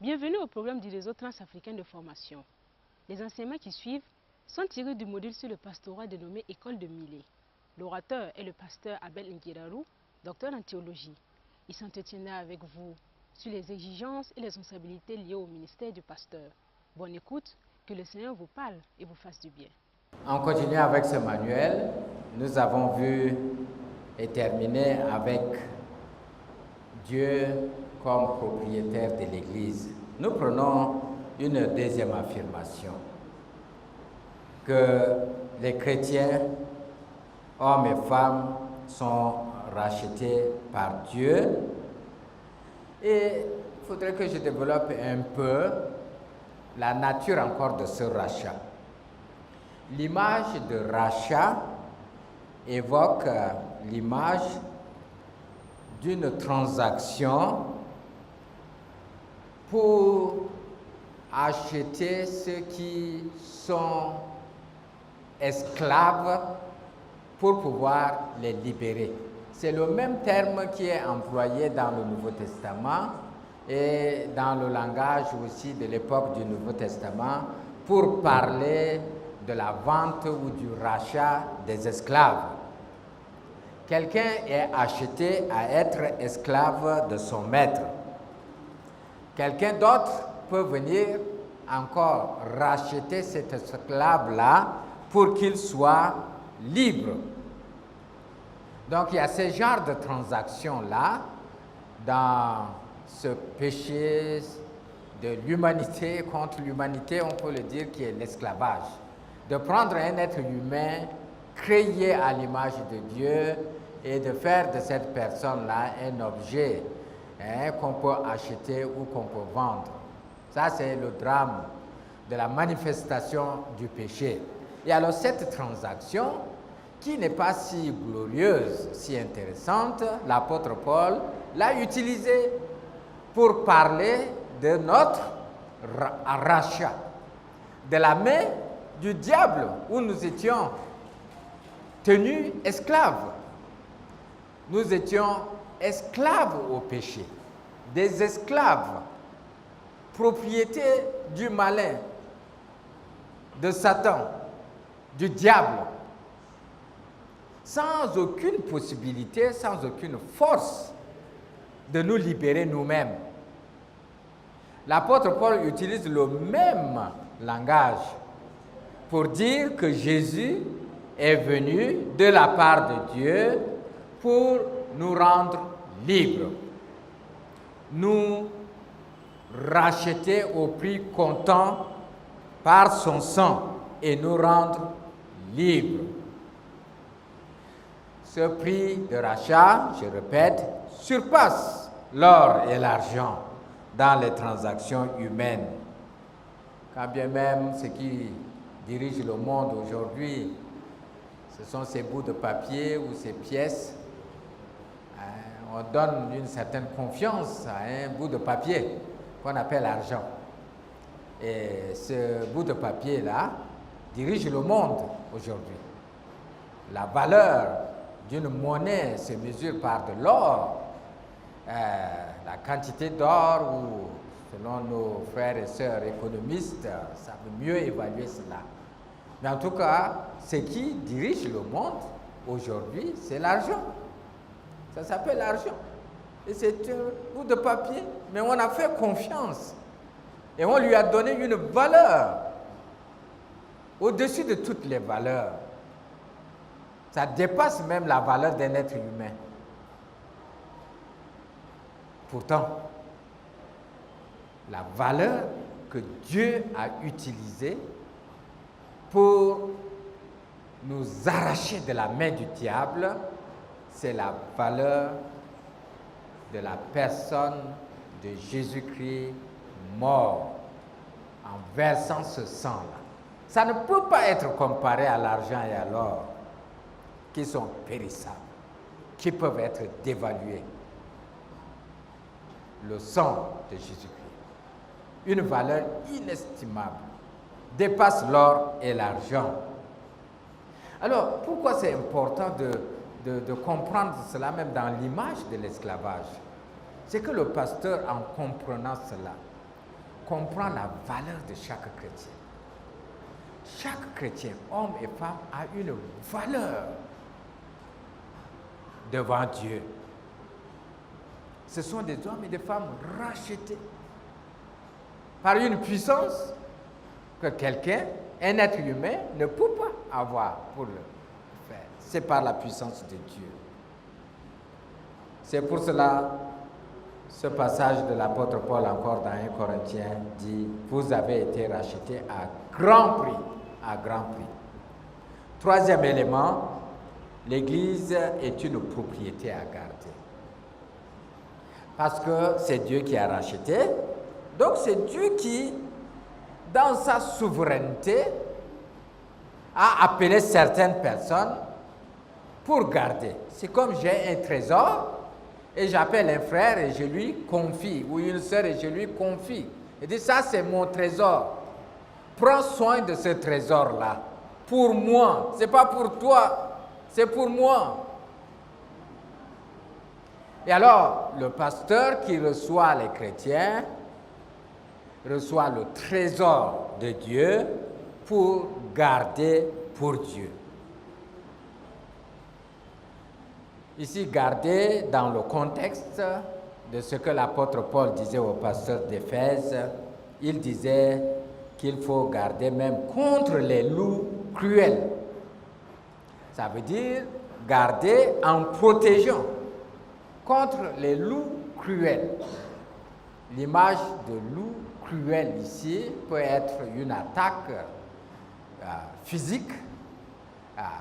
Bienvenue au programme du réseau transafricain de formation. Les enseignements qui suivent sont tirés du module sur le pastorat dénommé École de Millet. L'orateur est le pasteur Abel Ngiraru, docteur en théologie. Il s'entretiendra avec vous sur les exigences et les responsabilités liées au ministère du pasteur. Bonne écoute, que le Seigneur vous parle et vous fasse du bien. En continuant avec ce manuel, nous avons vu et terminé avec Dieu comme propriétaire de l'Église. Nous prenons une deuxième affirmation, que les chrétiens, hommes et femmes, sont rachetés par Dieu. Et il faudrait que je développe un peu la nature encore de ce rachat. L'image de rachat évoque l'image d'une transaction pour acheter ceux qui sont esclaves pour pouvoir les libérer. C'est le même terme qui est employé dans le Nouveau Testament et dans le langage aussi de l'époque du Nouveau Testament pour parler de la vente ou du rachat des esclaves. Quelqu'un est acheté à être esclave de son maître. Quelqu'un d'autre peut venir encore racheter cet esclave-là pour qu'il soit libre. Donc il y a ce genre de transactions-là dans ce péché de l'humanité contre l'humanité, on peut le dire, qui est l'esclavage. De prendre un être humain créé à l'image de Dieu et de faire de cette personne-là un objet qu'on peut acheter ou qu'on peut vendre. Ça, c'est le drame de la manifestation du péché. Et alors, cette transaction, qui n'est pas si glorieuse, si intéressante, l'apôtre Paul l'a utilisée pour parler de notre rachat, de la main du diable où nous étions tenus esclaves. Nous étions esclaves au péché, des esclaves, propriété du malin, de Satan, du diable, sans aucune possibilité, sans aucune force de nous libérer nous-mêmes. L'apôtre Paul utilise le même langage pour dire que Jésus est venu de la part de Dieu pour nous rendre libres, nous racheter au prix comptant par son sang et nous rendre libres. Ce prix de rachat, je répète, surpasse l'or et l'argent dans les transactions humaines. Quand bien même ce qui dirige le monde aujourd'hui, ce sont ces bouts de papier ou ces pièces. On donne une certaine confiance à un bout de papier qu'on appelle argent. Et ce bout de papier-là dirige le monde aujourd'hui. La valeur d'une monnaie se mesure par de l'or. La quantité d'or, ou selon nos frères et sœurs économistes, ça veut mieux évaluer cela. Mais en tout cas, ce qui dirige le monde aujourd'hui, c'est l'argent. Ça s'appelle l'argent. Et c'est un bout de papier, mais on a fait confiance. Et on lui a donné une valeur au-dessus de toutes les valeurs. Ça dépasse même la valeur d'un être humain. Pourtant, la valeur que Dieu a utilisée pour nous arracher de la main du diable, c'est la valeur de la personne de Jésus-Christ mort en versant ce sang-là. Ça ne peut pas être comparé à l'argent et à l'or qui sont périssables, qui peuvent être dévalués. Le sang de Jésus-Christ, une valeur inestimable, dépasse l'or et l'argent. Alors, pourquoi c'est important de comprendre cela même dans l'image de l'esclavage? C'est que le pasteur, en comprenant cela, comprend la valeur de chaque chrétien. Chaque chrétien, homme et femme, a une valeur devant Dieu. Ce sont des hommes et des femmes rachetés par une puissance que quelqu'un, un être humain, ne peut pas avoir pour le faire. C'est par la puissance de Dieu. C'est pour cela, ce passage de l'apôtre Paul encore dans 1 Corinthiens dit « Vous avez été rachetés à grand prix. » À grand prix. Troisième élément, l'Église est une propriété à garder. Parce que c'est Dieu qui a racheté, donc c'est Dieu qui, dans sa souveraineté, a appelé certaines personnes pour garder. C'est comme j'ai un trésor et j'appelle un frère et je lui confie, ou une sœur et je lui confie. Et dit ça c'est mon trésor. Prends soin de ce trésor-là. Pour moi. Ce n'est pas pour toi. C'est pour moi. Et alors, le pasteur qui reçoit les chrétiens reçoit le trésor de Dieu pour garder pour Dieu. Ici, garder dans le contexte de ce que l'apôtre Paul disait au pasteur d'Éphèse, il disait qu'il faut garder même contre les loups cruels. Ça veut dire garder en protégeant contre les loups cruels. L'image de loup cruel ici peut être une attaque physique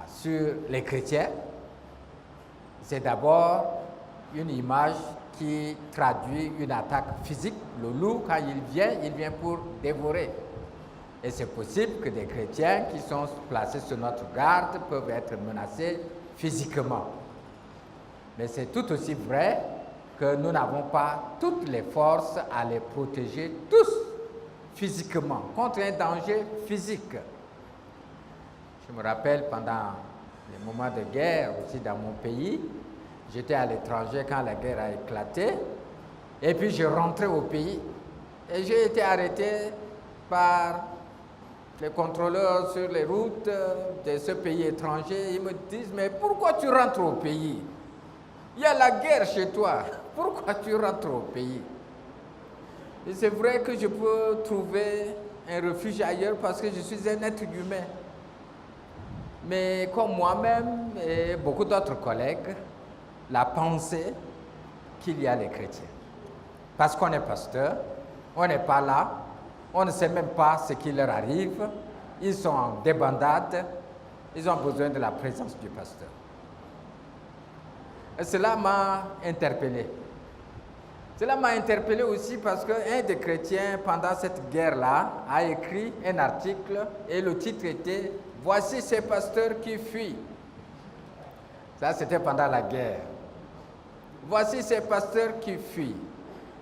sur les chrétiens. C'est d'abord une image qui traduit une attaque physique. Le loup, quand il vient pour dévorer. Et c'est possible que des chrétiens qui sont placés sur notre garde peuvent être menacés physiquement. Mais c'est tout aussi vrai que nous n'avons pas toutes les forces à les protéger tous physiquement contre un danger physique. Je me rappelle pendant les moments de guerre aussi dans mon pays, j'étais à l'étranger quand la guerre a éclaté et puis je rentrais au pays et j'ai été arrêté par les contrôleurs sur les routes de ce pays étranger. Ils me disent « Mais pourquoi tu rentres au pays? Il y a la guerre chez toi. Pourquoi tu rentres au pays ?» Et c'est vrai que je peux trouver un refuge ailleurs parce que je suis un être humain. Mais comme moi-même et beaucoup d'autres collègues, la pensée qu'il y a les chrétiens. Parce qu'on est pasteur, on n'est pas là, on ne sait même pas ce qui leur arrive, ils sont en débandade, ils ont besoin de la présence du pasteur. Et cela m'a interpellé. Cela m'a interpellé aussi parce qu'un des chrétiens, pendant cette guerre-là, a écrit un article et le titre était « Voici ces pasteurs qui fuient ». Ça, c'était pendant la guerre. « Voici ces pasteurs qui fuient ».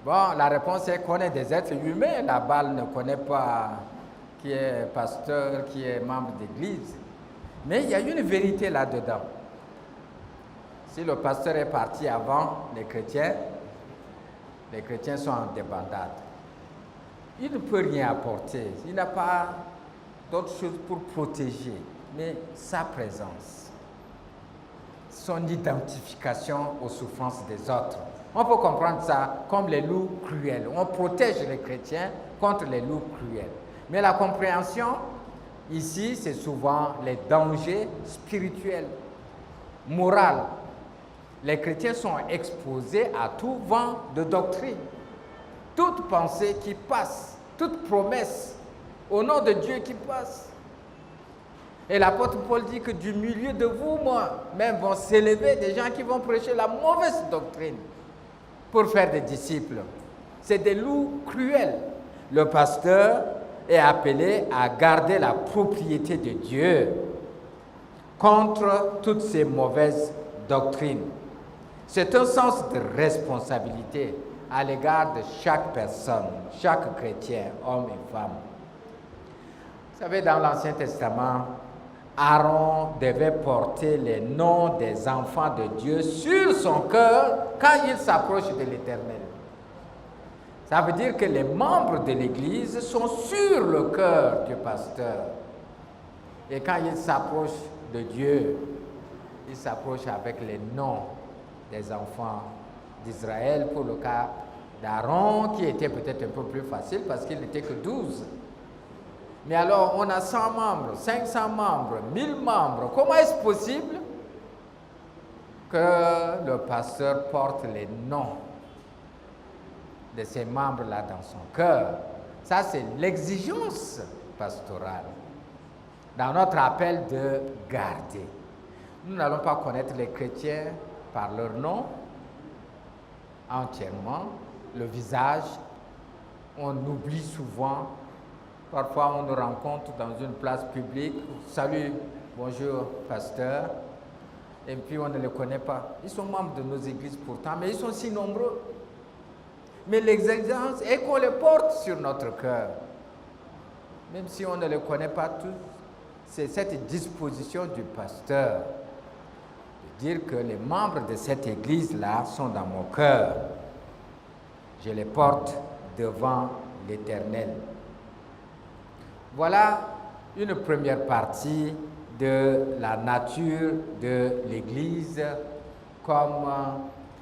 Bon, la réponse est qu'on est des êtres humains. La balle ne connaît pas qui est pasteur, qui est membre d'église. Mais il y a une vérité là-dedans. Si le pasteur est parti avant les chrétiens sont en débandade. Il ne peut rien apporter. Il n'a pas d'autre chose pour protéger, mais sa présence, son identification aux souffrances des autres. On peut comprendre ça comme les loups cruels. On protège les chrétiens contre les loups cruels. Mais la compréhension, ici, c'est souvent les dangers spirituels, moraux. Les chrétiens sont exposés à tout vent de doctrine. Toute pensée qui passe, toute promesse au nom de Dieu qui passe. Et l'apôtre Paul dit que du milieu de vous, même vont s'élever des gens qui vont prêcher la mauvaise doctrine pour faire des disciples. C'est des loups cruels. Le pasteur est appelé à garder la propriété de Dieu contre toutes ces mauvaises doctrines. C'est un sens de responsabilité à l'égard de chaque personne, chaque chrétien, homme et femme. Vous savez, dans l'Ancien Testament, Aaron devait porter les noms des enfants de Dieu sur son cœur quand il s'approche de l'Éternel. Ça veut dire que les membres de l'Église sont sur le cœur du pasteur. Et quand il s'approche de Dieu, il s'approche avec les noms des enfants d'Israël pour le cas d'Aaron, qui était peut-être un peu plus facile parce qu'il n'était que 12. Mais alors, on a 100 membres, 500 membres, 1000 membres. Comment est-ce possible que le pasteur porte les noms de ces membres-là dans son cœur? Ça, c'est l'exigence pastorale. Dans notre appel de garder. Nous n'allons pas connaître les chrétiens par leur nom entièrement, le visage. On oublie souvent. Parfois, on nous rencontre dans une place publique. Salut, bonjour, pasteur. Et puis, on ne les connaît pas. Ils sont membres de nos églises pourtant, mais ils sont si nombreux. Mais l'exigence est qu'on les porte sur notre cœur. Même si on ne les connaît pas tous, c'est cette disposition du pasteur de dire que les membres de cette église-là sont dans mon cœur. Je les porte devant l'Éternel. Voilà une première partie de la nature de l'Église comme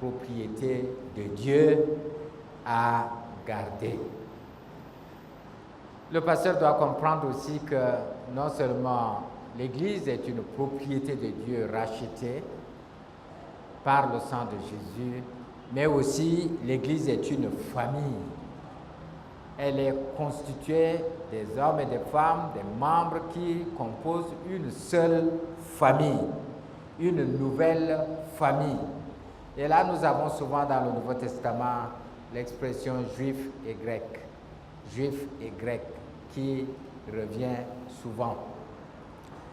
propriété de Dieu à garder. Le pasteur doit comprendre aussi que non seulement l'Église est une propriété de Dieu rachetée par le sang de Jésus, mais aussi l'Église est une famille. Elle est constituée des hommes et des femmes, des membres qui composent une seule famille, une nouvelle famille. Et là, nous avons souvent dans le Nouveau Testament l'expression juif et grec. Juif et grec qui revient souvent.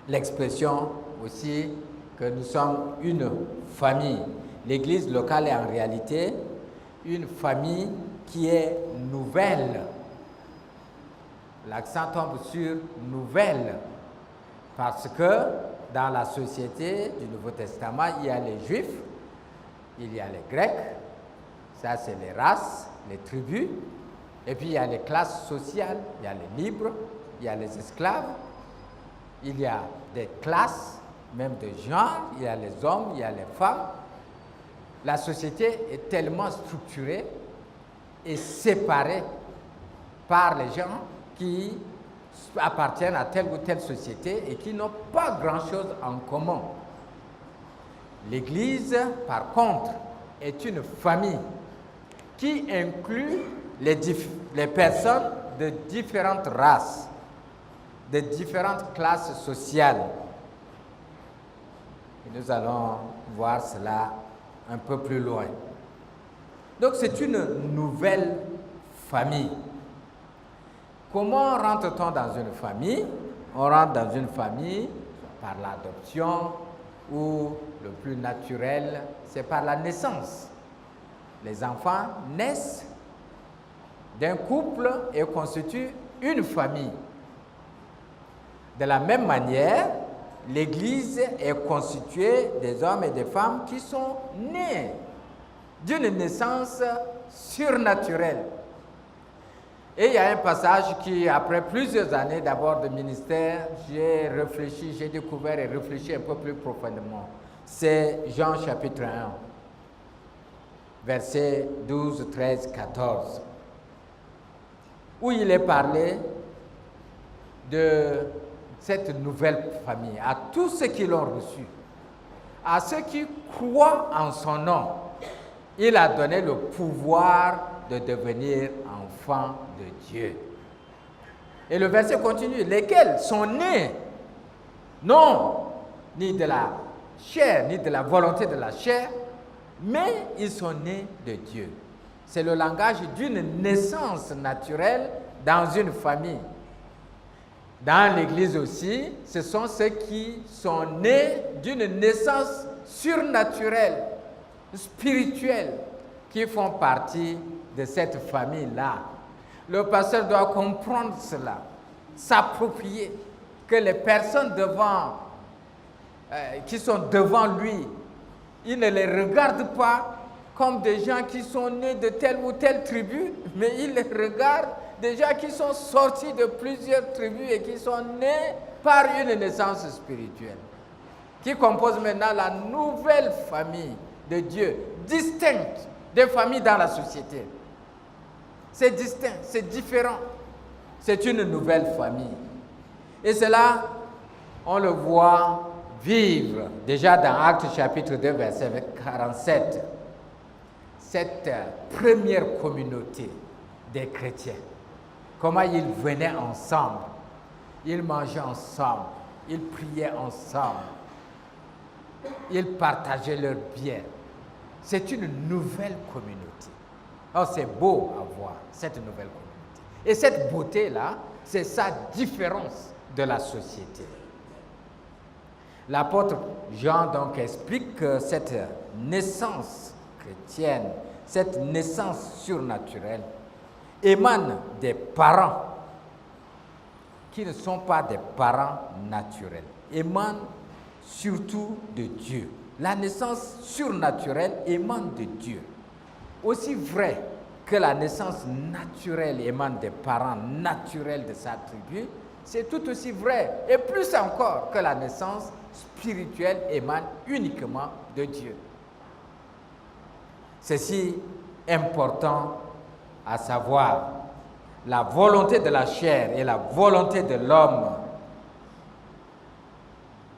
L'expression aussi que nous sommes une famille. L'Église locale est en réalité une famille qui est nouvelle. L'accent tombe sur nouvelle, parce que dans la société du Nouveau Testament, il y a les Juifs, il y a les Grecs, ça c'est les races, les tribus, et puis il y a les classes sociales, il y a les libres, il y a les esclaves, il y a des classes, même de genre, il y a les hommes, il y a les femmes. La société est tellement structurée et séparée par les gens qui appartiennent à telle ou telle société et qui n'ont pas grand-chose en commun. L'Église, par contre, est une famille qui inclut les personnes de différentes races, de différentes classes sociales. Et nous allons voir cela un peu plus loin. Donc c'est une nouvelle famille. Comment rentre-t-on dans une famille? On rentre dans une famille par l'adoption ou le plus naturel, c'est par la naissance. Les enfants naissent d'un couple et constituent une famille. De la même manière, l'Église est constituée des hommes et des femmes qui sont nés d'une naissance surnaturelle. Et il y a un passage qui, après plusieurs années d'abord de ministère, j'ai réfléchi, j'ai découvert et réfléchi un peu plus profondément. C'est Jean chapitre 1, versets 12, 13, 14, où il est parlé de cette nouvelle famille, à tous ceux qui l'ont reçu, à ceux qui croient en son nom, il a donné le pouvoir de devenir enfants de Dieu. Et le verset continue, lesquels sont nés, non ni de la chair, ni de la volonté de la chair, mais ils sont nés de Dieu. C'est le langage d'une naissance naturelle dans une famille. Dans l'Église aussi, ce sont ceux qui sont nés d'une naissance surnaturelle, spirituelle, qui font partie de cette famille-là. Le pasteur doit comprendre cela, s'approprier que les personnes qui sont devant lui, il ne les regarde pas comme des gens qui sont nés de telle ou telle tribu, mais ils regardent des gens qui sont sortis de plusieurs tribus et qui sont nés par une naissance spirituelle, qui composent maintenant la nouvelle famille de Dieu, distincte des familles dans la société. C'est distinct, c'est différent. C'est une nouvelle famille. Et cela, on le voit vivre déjà dans Actes chapitre 2, verset 47. Cette première communauté des chrétiens, comment ils venaient ensemble, ils mangeaient ensemble, ils priaient ensemble, ils partageaient leurs biens. C'est une nouvelle communauté. Oh, c'est beau à voir, cette nouvelle communauté. Et cette beauté-là, c'est sa différence de la société. L'apôtre Jean donc explique que cette naissance chrétienne, cette naissance surnaturelle, émane des parents qui ne sont pas des parents naturels, émane surtout de Dieu. La naissance surnaturelle émane de Dieu. Aussi vrai que la naissance naturelle émane des parents naturels de sa tribu, c'est tout aussi vrai, et plus encore, que la naissance spirituelle émane uniquement de Dieu. C'est si important à savoir. La volonté de la chair et la volonté de l'homme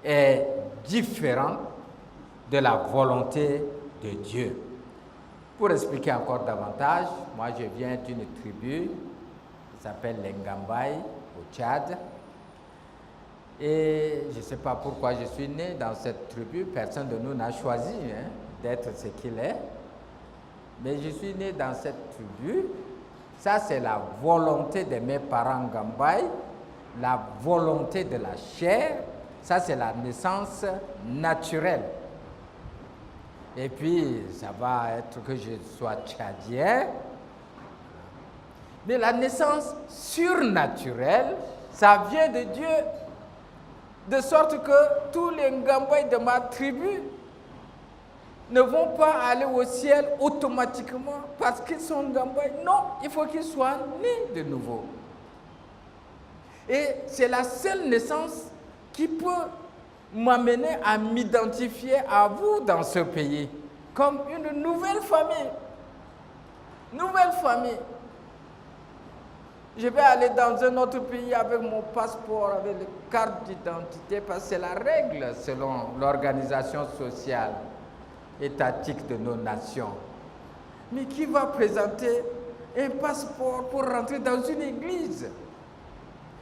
est différente de la volonté de Dieu. Pour expliquer encore davantage, moi je viens d'une tribu qui s'appelle les Ngambai au Tchad. Et je ne sais pas pourquoi je suis né dans cette tribu, personne de nous n'a choisi d'être ce qu'il est. Mais je suis né dans cette tribu. Ça, c'est la volonté de mes parents Ngambai, la volonté de la chair. Ça, c'est la naissance naturelle. Et puis, ça va être que je sois tchadien. Mais la naissance surnaturelle, ça vient de Dieu. De sorte que tous les Ngambai de ma tribu ne vont pas aller au ciel automatiquement parce qu'ils sont Ngambai. Non, il faut qu'ils soient nés de nouveau. Et c'est la seule naissance qui peut m'amener à m'identifier à vous dans ce pays comme une nouvelle famille. Nouvelle famille. Je vais aller dans un autre pays avec mon passeport, avec les cartes d'identité, parce que c'est la règle selon l'organisation sociale étatique de nos nations. Mais qui va présenter un passeport pour rentrer dans une église?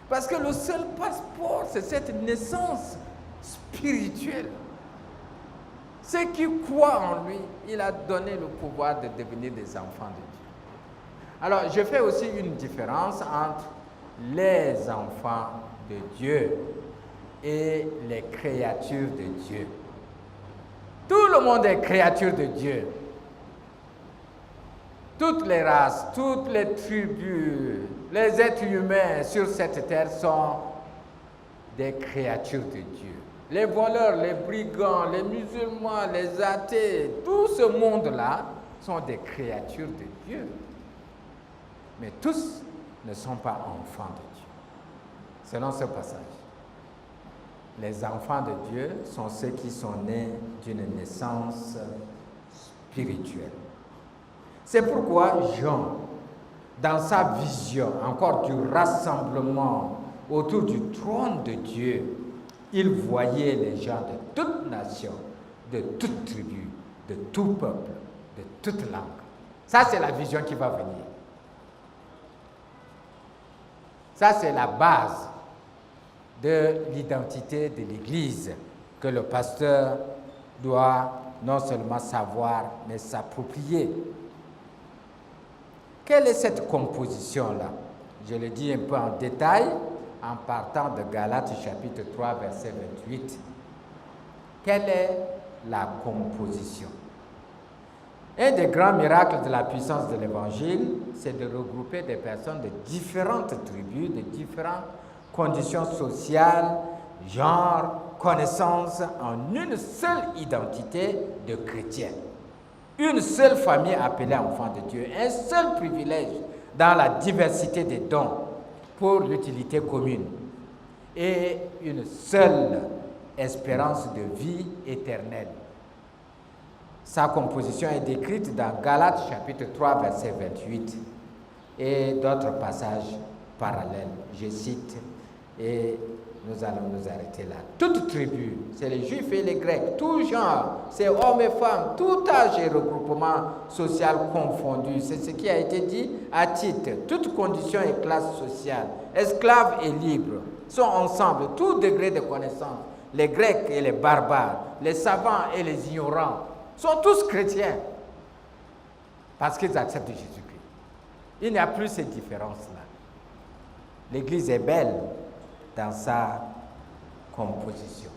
Parce que le seul passeport, c'est cette naissance spirituelle. Ceux qui croient en lui, il a donné le pouvoir de devenir des enfants de Dieu. Alors, je fais aussi une différence entre les enfants de Dieu et les créatures de Dieu. Tout le monde est créature de Dieu. Toutes les races, toutes les tribus, les êtres humains sur cette terre sont des créatures de Dieu. Les voleurs, les brigands, les musulmans, les athées, tout ce monde-là sont des créatures de Dieu. Mais tous ne sont pas enfants de Dieu. Selon ce passage, les enfants de Dieu sont ceux qui sont nés d'une naissance spirituelle. C'est pourquoi Jean, dans sa vision encore du rassemblement autour du trône de Dieu, il voyait les gens de toute nation, de toute tribu, de tout peuple, de toute langue. Ça, c'est la vision qui va venir. Ça, c'est la base de l'identité de l'Église que le pasteur doit non seulement savoir, mais s'approprier. Quelle est cette composition-là? Je le dis un peu en détail en partant de Galates chapitre 3, verset 28. Quelle est la composition? Un des grands miracles de la puissance de l'Évangile, c'est de regrouper des personnes de différentes tribus, de différentes conditions sociales, genre, connaissances, en une seule identité de chrétiens. une seule famille appelée enfant de Dieu, un seul privilège dans la diversité des dons pour l'utilité commune et une seule espérance de vie éternelle. Sa composition est décrite dans Galates chapitre 3 verset 28 et d'autres passages parallèles. Je cite et nous allons nous arrêter là. Toute tribu, c'est les Juifs et les Grecs, tout genre, c'est hommes et femmes, tout âge et regroupement social confondu. C'est ce qui a été dit à titre. Toute condition et classe sociale, esclaves et libres, sont ensemble, tout degré de connaissance. Les Grecs et les barbares, les savants et les ignorants, sont tous chrétiens parce qu'ils acceptent Jésus-Christ. Il n'y a plus cette différence-là. L'Église est belle dans sa composition.